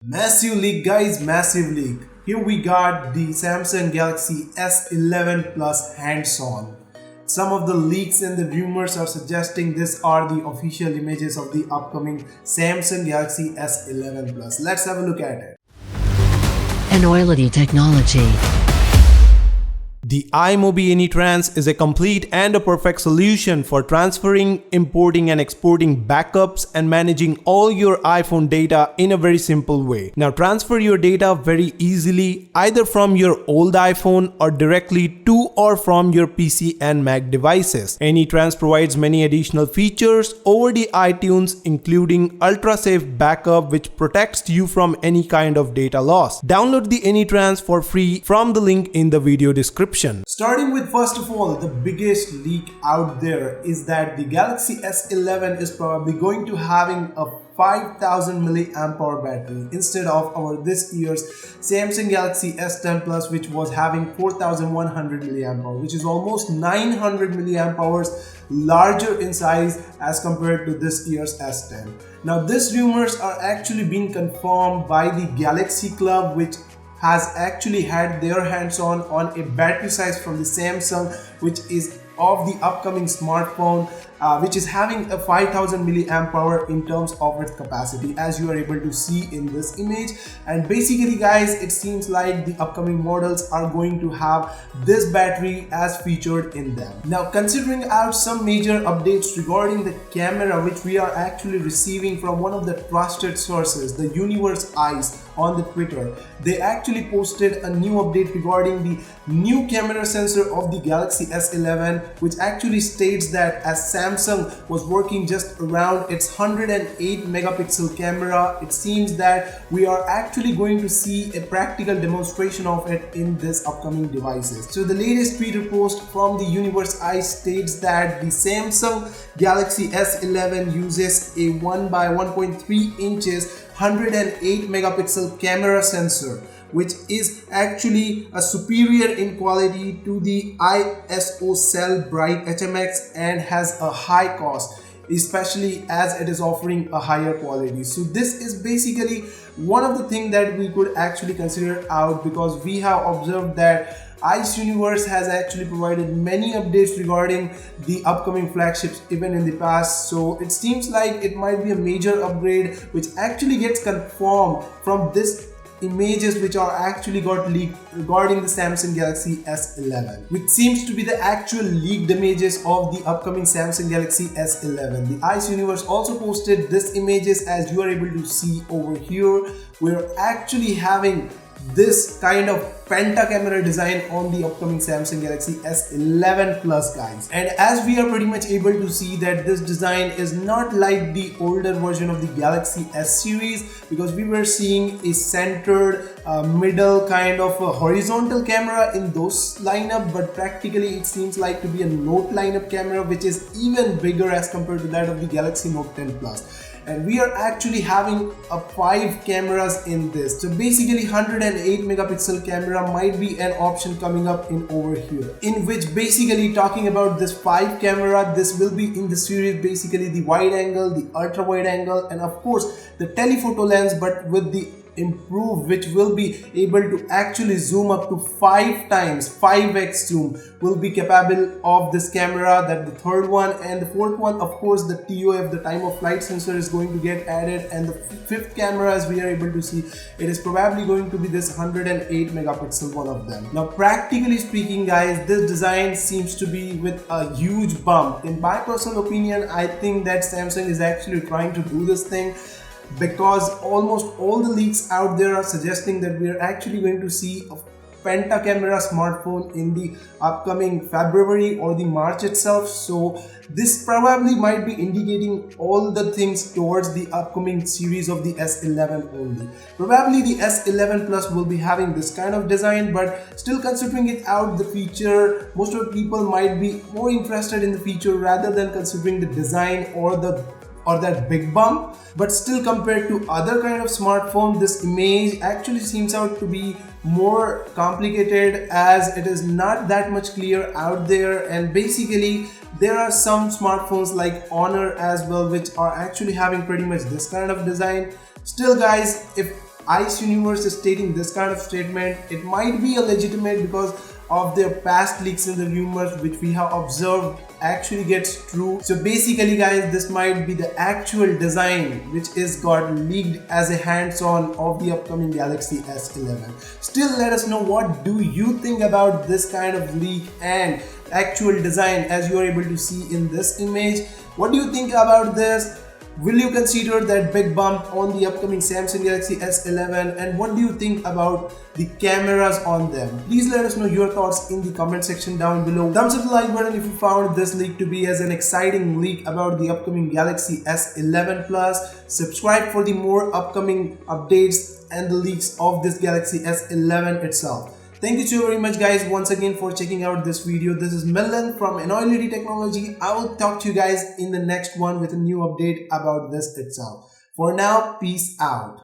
Massive leak guys, massive leak. Here we got the Samsung Galaxy S11 Plus hands-on. Some of the leaks and the rumors are suggesting this are the official images of the upcoming Samsung Galaxy S11 Plus. Let's have a look at it. Enoylity technology. The iMobi AnyTrans is a complete and a perfect solution for transferring, importing and exporting backups and managing all your iPhone data in a very simple way. Now transfer your data very easily either from your old iPhone or directly to or from your PC and Mac devices. AnyTrans provides many additional features over the iTunes, including ultra safe backup which protects you from any kind of data loss. Download the AnyTrans for free from the link in the video description. Starting with, first of all, the biggest leak out there is that the Galaxy S11 is probably going to having a 5000 mAh battery instead of our this year's Samsung Galaxy S10 Plus, which was having 4100 mAh, which is almost 900 mAh larger in size as compared to this year's S10. Now these rumors are actually being confirmed by the Galaxy Club, which has actually had their hands on a battery size from the Samsung, which is of the upcoming smartphone, which is having a 5000 mAh in terms of its capacity, as you are able to see in this image. And basically guys, it seems like the upcoming models are going to have this battery as featured in them. Now considering out some major updates regarding the camera, which we are actually receiving from one of the trusted sources, the Universe Eyes on the Twitter, they actually posted a new update regarding the new camera sensor of the Galaxy S11, which actually states that as Samsung was working just around its 108 megapixel camera, it seems that we are actually going to see a practical demonstration of it in this upcoming devices. So the latest Twitter post from the Universe Eyes states that the Samsung Galaxy S11 uses a 1 by 1.3 inches 108 megapixel camera sensor, which is actually a superior in quality to the ISO Cell Bright HMX and has a high cost, especially as it is offering a higher quality. So this is basically one of the things that we could actually consider out, because we have observed that ICE Universe has actually provided many updates regarding the upcoming flagships even in the past. So it seems like it might be a major upgrade which actually gets confirmed from this images which are actually got leaked regarding the Samsung Galaxy S11, which seems to be the actual leaked images of the upcoming Samsung Galaxy S11. The ICE Universe also posted this images, as you are able to see over here. We're actually having this kind of penta camera design on the upcoming Samsung Galaxy S11 Plus guys. And as we are pretty much able to see that this design is not like the older version of the Galaxy S series, because we were seeing a centered middle kind of a horizontal camera in those lineup, but practically it seems like to be a Note lineup camera, which is even bigger as compared to that of the Galaxy Note 10 Plus. And we are actually having 5 cameras in this. So basically 108 megapixel camera might be an option coming up in over here, in which basically talking about this 5 camera, this will be in the series basically the wide angle, the ultra wide angle, and of course the telephoto lens, but with the improved, which will be able to actually zoom up to 5 times, 5x zoom will be capable of this camera. That the third one, and the fourth one, of course the TOF, the time of flight sensor, is going to get added. And the fifth camera, as we are able to see, it is probably going to be this 108 megapixel one of them. Now practically speaking guys, this design seems to be with a huge bump. In my personal opinion, I think that Samsung is actually trying to do this thing, because almost all the leaks out there are suggesting that we are actually going to see a penta camera smartphone in the upcoming February or the March itself. So this probably might be indicating all the things towards the upcoming series of the S11 only. Probably the S11 Plus will be having this kind of design, but still considering it out, the feature, most of the people might be more interested in the feature rather than considering the design or that big bump. But still, compared to other kind of smartphone, this image actually seems out to be more complicated, as it is not that much clear out there. And basically there are some smartphones like Honor as well, which are actually having pretty much this kind of design. Still guys, if ICE Universe is stating this kind of statement, it might be a legitimate because of their past leaks and the rumors which we have observed actually gets true. So basically guys, this might be the actual design which is got leaked as a hands-on of the upcoming Galaxy S11. Still, let us know what do you think about this kind of leak and actual design as you are able to see in this image. What do you think about this? Will you consider that big bump on the upcoming Samsung Galaxy S11, and what do you think about the cameras on them? Please let us know your thoughts in the comment section down below. Thumbs up the like button if you found this leak to be as an exciting leak about the upcoming Galaxy S11 Plus. Subscribe for the more upcoming updates and the leaks of this Galaxy S11 itself. Thank you so very much guys once again for checking out this video. This is Milan from Enoylity Technology. I will talk to you guys in the next one with a new update about this itself. For now, peace out.